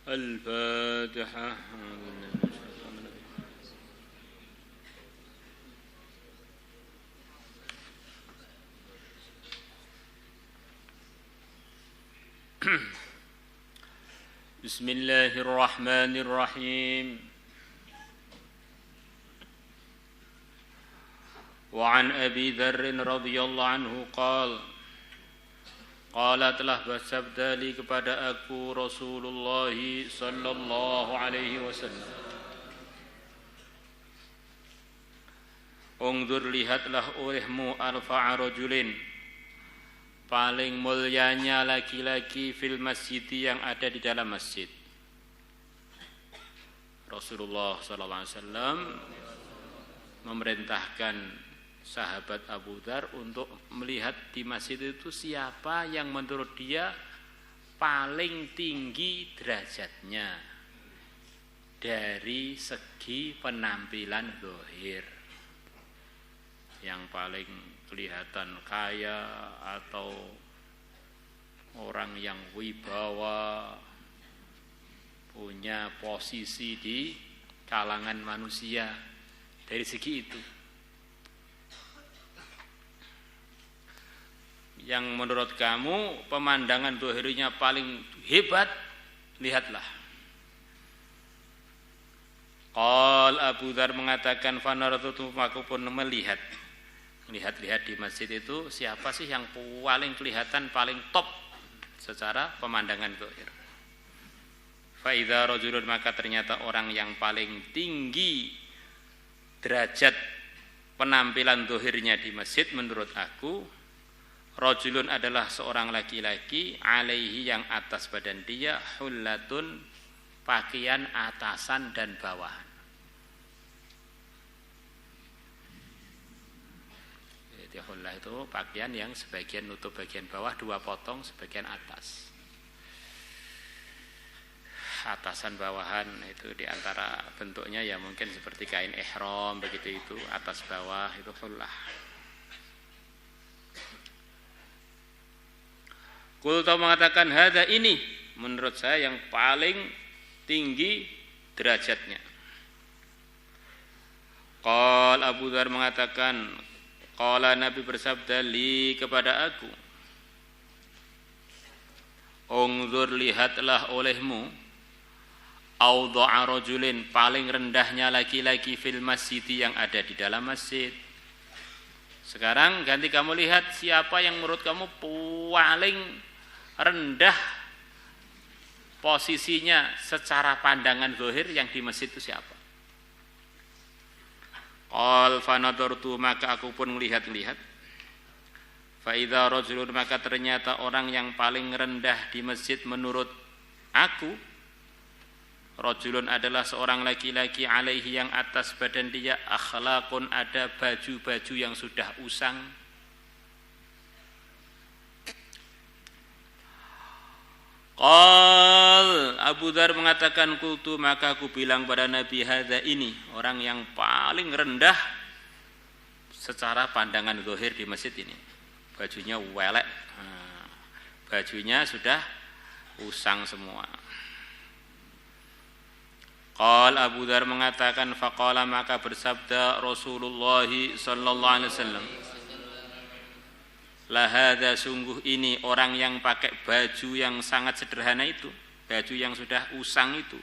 الفاتحة. بسم الله الرحمن الرحيم. وعن أبي ذر رضي الله عنه Qala telah bersabda li kepada aku Rasulullah sallallahu alaihi wasallam. Ungdur lihatlah olehmu arfa'a rajulin, paling mulianya laki-laki fil masjid yang ada di dalam masjid. Rasulullah sallallahu alaihi wasallam memerintahkan sahabat Abu Dzar untuk melihat di masjid itu siapa yang menurut dia paling tinggi derajatnya dari segi penampilan zahir, yang paling kelihatan kaya atau orang yang wibawa, punya posisi di kalangan manusia. Dari segi itu yang menurut kamu pemandangan zahirnya paling hebat, lihatlah. Qal Abu Dzar mengatakan fanaratutu, aku pun melihat di masjid itu siapa sih yang paling kelihatan, paling top secara pemandangan zahir. Fa idza rajulun, maka ternyata orang yang paling tinggi derajat penampilan zahirnya di masjid menurut aku, rajulun adalah seorang laki-laki, alaihi yang atas badan dia, hullatun pakaian atasan dan bawahan. Jadi hullah itu pakaian yang sebagian nutup bagian bawah, 2 potong sebagian atas. Atasan bawahan itu diantara bentuknya ya mungkin seperti kain ihram begitu, itu atas bawah itu hullah. Qultu mengatakan hadza, ini menurut saya yang paling tinggi derajatnya. Qal Abu Dzar mengatakan, qala Nabi bersabda li kepada aku, ungzur lihatlah olehmu awda'a rajulin, paling rendahnya laki-laki fil masjid yang ada di dalam masjid. Sekarang ganti kamu lihat siapa yang menurut kamu paling rendah posisinya secara pandangan zahir yang di masjid itu siapa? Qal fanadartu, maka aku pun melihat-lihat. Fa idza rajulun, maka ternyata orang yang paling rendah di masjid menurut aku, rajulun adalah seorang laki-laki, alaihi yang atas badan dia, akhlaqun ada baju-baju yang sudah usang. Qal Abu Dzar mengatakan, qultu, maka aku bilang pada Nabi, hadza, ini orang yang paling rendah secara pandangan zahir di masjid ini. Bajunya welek, bajunya sudah usang semua. Qal Abu Dzar mengatakan, faqala, maka bersabda Rasulullah sallallahu alaihi wasallam, la hadza, sungguh ini orang yang pakai baju yang sangat sederhana itu, baju yang sudah usang itu,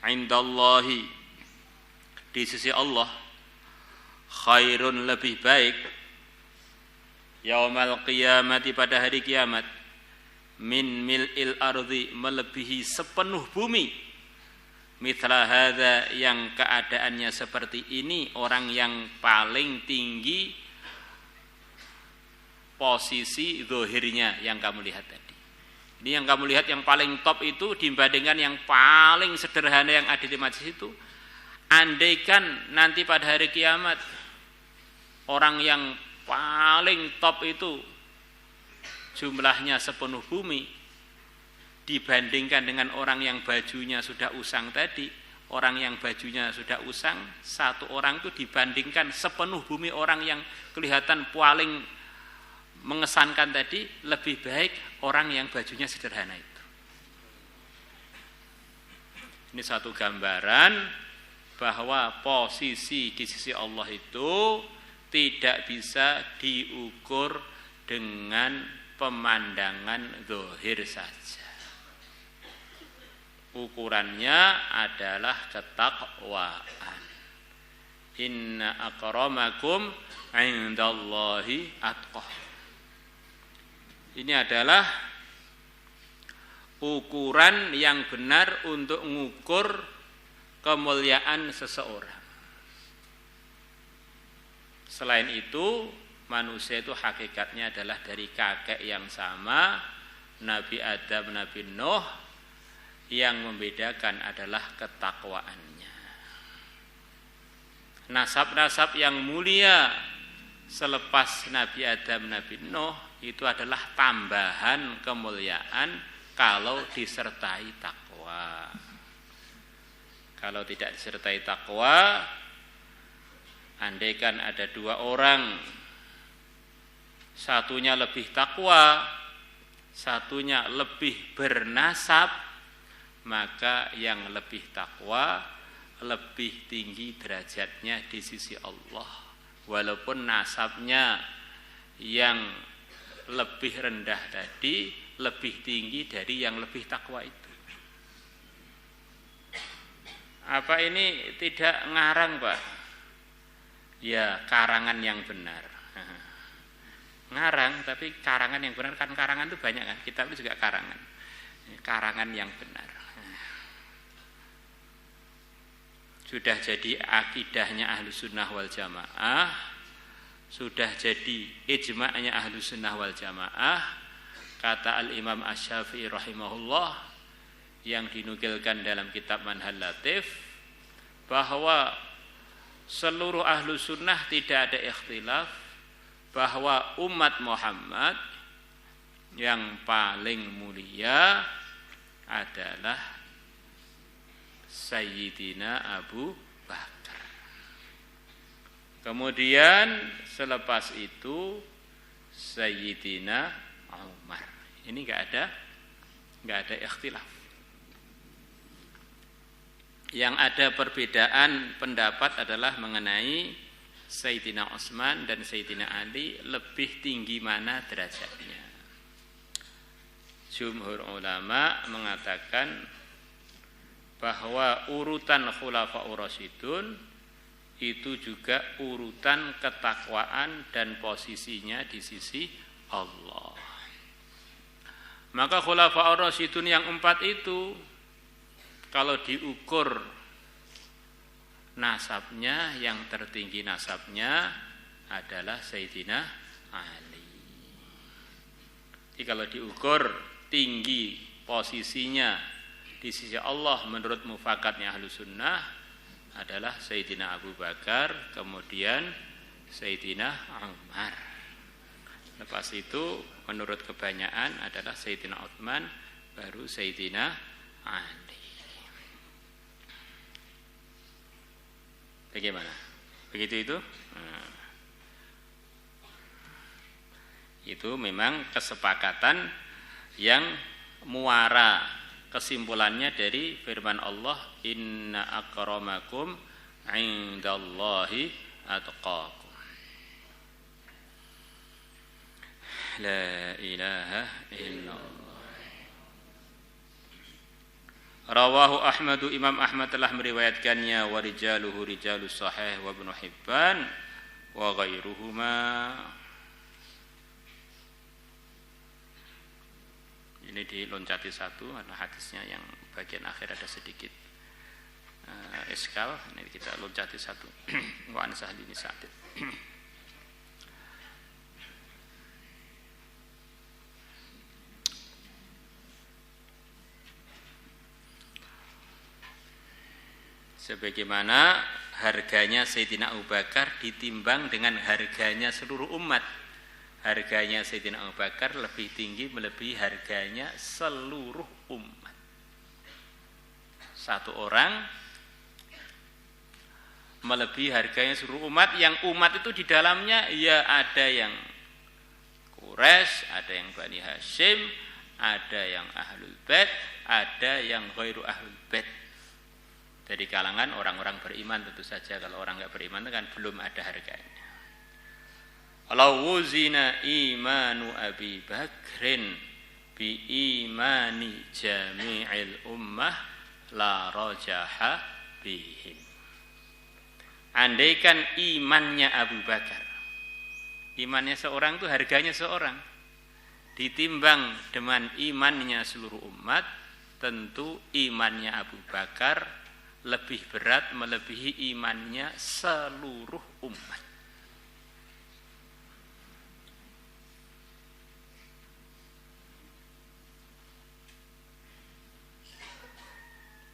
indallahi, di sisi Allah, khairun, lebih baik, yaumal qiyamati, pada hari kiamat, min mil'il ardi, melebihi sepenuh bumi, mithla hadza, yang keadaannya seperti ini, orang yang paling tinggi posisi zahirnya yang kamu lihat tadi. Ini yang kamu lihat yang paling top itu dibandingkan yang paling sederhana yang ada di masjid itu. Andaikan nanti pada hari kiamat orang yang paling top itu jumlahnya sepenuh bumi, dibandingkan dengan orang yang bajunya sudah usang tadi, orang yang bajunya sudah usang, satu orang itu dibandingkan sepenuh bumi orang yang kelihatan paling mengesankan tadi, lebih baik orang yang bajunya sederhana itu. Ini satu gambaran bahwa posisi di sisi Allah itu tidak bisa diukur dengan pemandangan zahir saja. Ukurannya adalah ketakwaan. Inna akramakum indallahi atqakum. Ini adalah ukuran yang benar untuk mengukur kemuliaan seseorang. Selain itu, manusia itu hakikatnya adalah dari kakek yang sama, Nabi Adam, Nabi Nuh. Yang membedakan adalah ketakwaannya. Nasab-nasab yang mulia selepas Nabi Adam, Nabi Nuh itu adalah tambahan kemuliaan kalau disertai takwa. Kalau tidak disertai takwa, andaikan ada dua orang, satunya lebih takwa, satunya lebih bernasab, maka yang lebih takwa lebih tinggi derajatnya di sisi Allah, walaupun nasabnya yang lebih rendah tadi lebih tinggi dari yang lebih takwa itu. Apa ini tidak ngarang, Pak? Ya, karangan yang benar. Ngarang, tapi karangan yang benar, kan karangan itu banyak kan, kitab itu juga karangan. Karangan yang benar. Sudah jadi akidahnya Ahlus Sunnah wal Jamaah, sudah jadi ijma'nya Ahlus Sunnah wal Jamaah. Kata Al-Imam Asy-Syafi'i rahimahullah yang dinukilkan dalam kitab Manhal Latif, bahwa seluruh Ahlus Sunnah tidak ada ikhtilaf bahwa umat Muhammad yang paling mulia adalah Sayyidina Abu Bakar. Kemudian selepas itu Sayyidina Umar. Ini enggak ada ikhtilaf. Yang ada perbedaan pendapat adalah mengenai Sayyidina Utsman dan Sayyidina Ali lebih tinggi mana derajatnya. Jumhur ulama mengatakan bahwa urutan khulafaur rasyidun itu juga urutan ketakwaan dan posisinya di sisi Allah. Maka khulafaur rasyidun yang 4 itu kalau diukur nasabnya, yang tertinggi nasabnya adalah Sayyidina Ali. Jadi kalau diukur tinggi posisinya di sisi Allah menurut mufakatnya Ahlus Sunnah adalah Sayyidina Abu Bakar, kemudian Sayyidina Umar. Lepas itu menurut kebanyakan adalah Sayyidina Utsman, baru Sayyidina Ali. Bagaimana? Begitu itu? Nah, itu memang kesepakatan yang muara. Kesimpulannya dari firman Allah, inna akramakum indallahi atqakum. La ilaha illallah. Rawahu Ahmadu, Imam Ahmad telah meriwayatkannya, wa rijaluhu rijalus sahih wa Ibnu Hibban wa ghairuhuma. Ini diloncati satu, karena hadisnya yang bagian akhir ada sedikit eskal. Ini kita loncati satu. Wa an Sahli bin Sa'd. Sebagaimana harganya Sayyidina Abu Bakar ditimbang dengan harganya seluruh umat. Harganya Sayyidina Abu Bakar lebih tinggi melebihi harganya seluruh umat. Satu orang melebihi harganya seluruh umat, yang umat itu di dalamnya ya ada yang Quraisy, ada yang Bani Hashim, ada yang Ahlul Bait, ada yang ghairu Ahlul Bait. Dari kalangan orang-orang beriman tentu saja. Kalau orang enggak beriman itu kan belum ada harganya. Kalau wuzina imanu Abi Bakrin bi imani jami'il ummah la rajaha bihim. Andaikan imannya Abu Bakar, imannya seorang itu harganya seorang, ditimbang dengan imannya seluruh umat, tentu imannya Abu Bakar lebih berat melebihi imannya seluruh umat.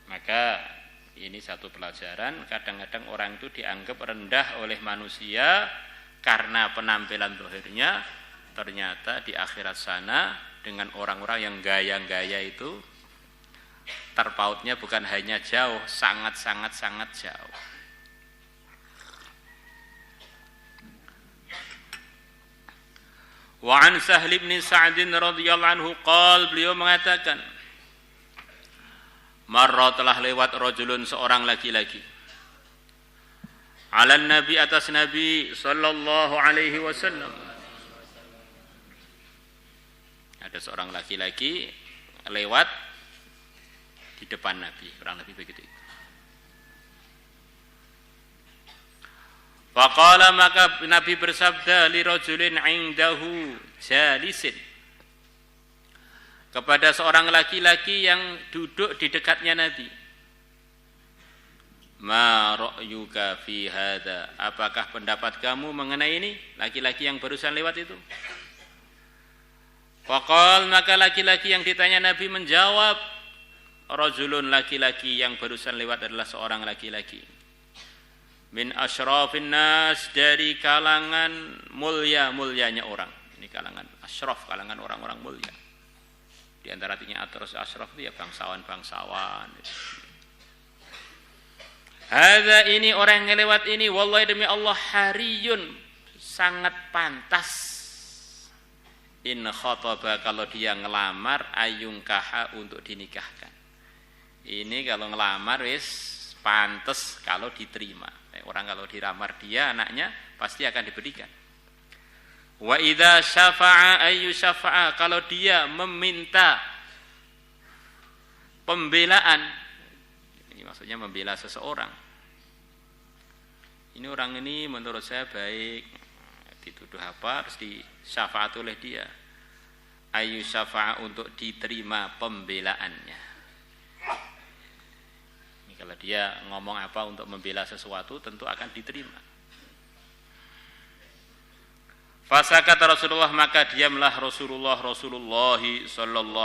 Maka ini satu pelajaran, kadang-kadang orang itu dianggap rendah oleh manusia karena penampilan zahirnya, ternyata di akhirat sana dengan orang-orang yang gaya-gaya itu terpautnya bukan hanya jauh, sangat jauh. Wa an Sahl bin Sa'd radhiyallahu anhu qala, beliau mengatakan, marra telah lewat rajulun seorang laki-laki, ala nabi atas nabi sallallahu alaihi wasallam. Ada seorang laki-laki lewat di depan Nabi, kurang lebih begitu. Faqala, maka Nabi bersabda, li rajulin indahu jalisin, kepada seorang laki-laki yang duduk di dekatnya Nabi. Ma ra'yuka fi hadza, apakah pendapat kamu mengenai ini? Laki-laki yang barusan lewat itu. Faqal, maka laki-laki yang ditanya Nabi menjawab, rajulun, laki-laki yang barusan lewat adalah seorang laki-laki, min asyrafin nas, dari kalangan mulia-mulianya orang. Ini kalangan asyraf, kalangan orang-orang mulia. Di antara artinya asyraf itu ya bangsawan-bangsawan. Hadza, ini orang yang lewat ini, wallahi demi Allah, hariyun, sangat pantas, in khataba, kalau dia ngelamar, ayungkaha, untuk dinikahkan. Ini kalau ngelamar wis pantas kalau diterima. Orang kalau dilamar dia anaknya pasti akan diberikan. Wa idza syafa'a ayu syafa'a, kalau dia meminta pembelaan, ini maksudnya membela seseorang. Ini orang ini menurut saya baik, dituduh apa, harus disyafaat oleh dia. Ayu syafa'a, untuk diterima pembelaannya. Ini kalau dia ngomong apa untuk membela sesuatu tentu akan diterima. Fasakata Rasulullah, maka diamlah Rasulullah sallallahu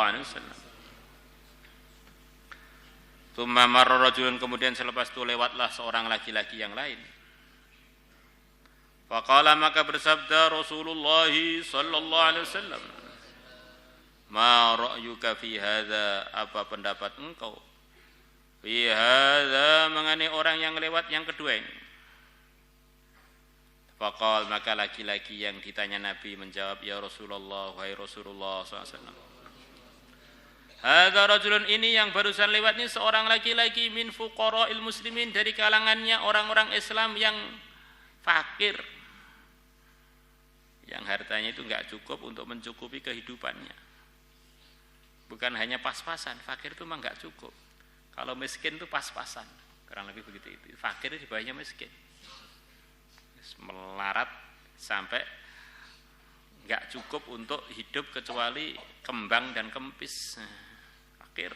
alaihi wasallam. Tsumma marra rajulun, kemudian selepas itu lewatlah seorang laki-laki yang lain. Faqala, maka bersabda Rasulullah sallallahu alaihi wasallam, ma ra'yuka fi hadza, apa pendapat engkau fi hadza, mengenai orang yang lewat yang kedua ini. Faqal, maka laki-laki yang ditanya Nabi menjawab, ya Rasulullah, wahai Rasulullah SAW, hadza rajulun, ini yang barusan lewat ini seorang laki-laki, min fuqara'il muslimin, dari kalangannya orang-orang Islam yang fakir, yang hartanya itu enggak cukup untuk mencukupi kehidupannya. Bukan hanya pas-pasan, fakir itu memang enggak cukup. Kalau miskin itu pas-pasan, kurang lebih begitu itu. Fakir di bawahnya miskin, melarat sampai enggak cukup untuk hidup kecuali kembang dan kempis. Fakir.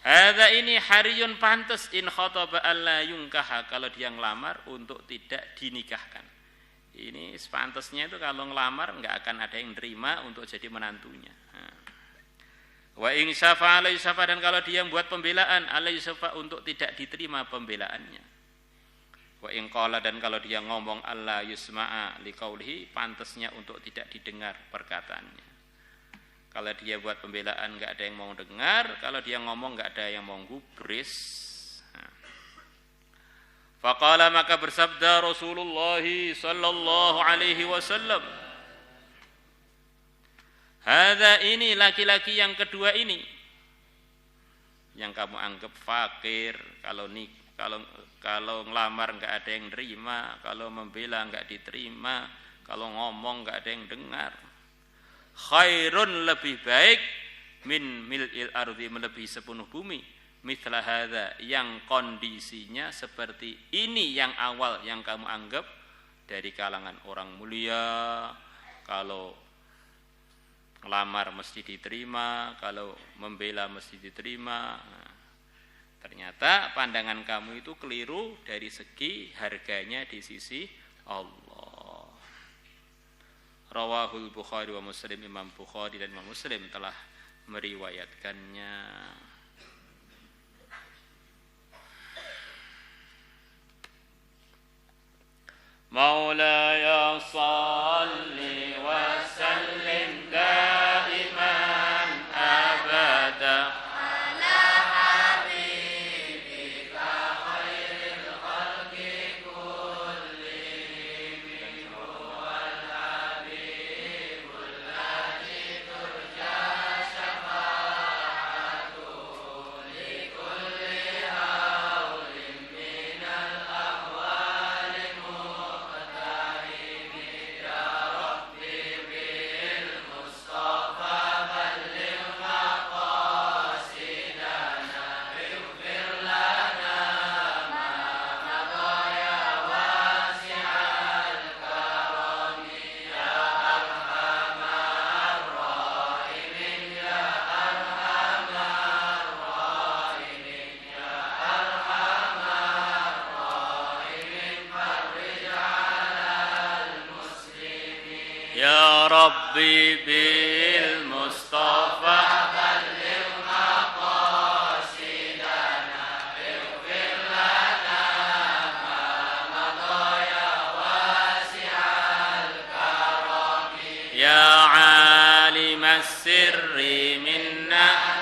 Hadza, ini hariyun, pantas, in khataba alla yunkaha, kalau dia ngelamar untuk tidak dinikahkan. Ini sepantasnya itu kalau ngelamar enggak akan ada yang terima untuk jadi menantunya. Wa in syafa'a alaihi syafa', dan kalau dia membuat pembelaan alaihi syafa', untuk tidak diterima pembelaannya. Wa in qala, dan kalau dia ngomong alla yusma'a liqaulihi, pantasnya untuk tidak didengar perkataannya. Kalau dia buat pembelaan enggak ada yang mau dengar, kalau dia ngomong enggak ada yang mau gubris. Faqala, maka bersabda Rasulullah sallallahu alaihi wasallam, hadza, ini laki-laki yang kedua ini, yang kamu anggap fakir, kalau ngelamar nggak ada yang terima, kalau membela nggak diterima, kalau ngomong nggak ada yang dengar. Khairun, lebih baik, min mil'il ardi, melebihi sepenuh bumi, mithla hadza, yang kondisinya seperti ini, yang awal yang kamu anggap dari kalangan orang mulia, kalau ngelamar mesti diterima, kalau membela mesti diterima. Ternyata pandangan kamu itu keliru dari segi harganya di sisi Allah. Rawahul Bukhari wa Muslim, Imam Bukhari dan Imam Muslim telah meriwayatkannya. Maulaya salli wa sallim daiman abada Rabbi bil Mustafa balligh maqasidana ighfir lana ma madha ya wasi'al karami ya alim as-sirri minna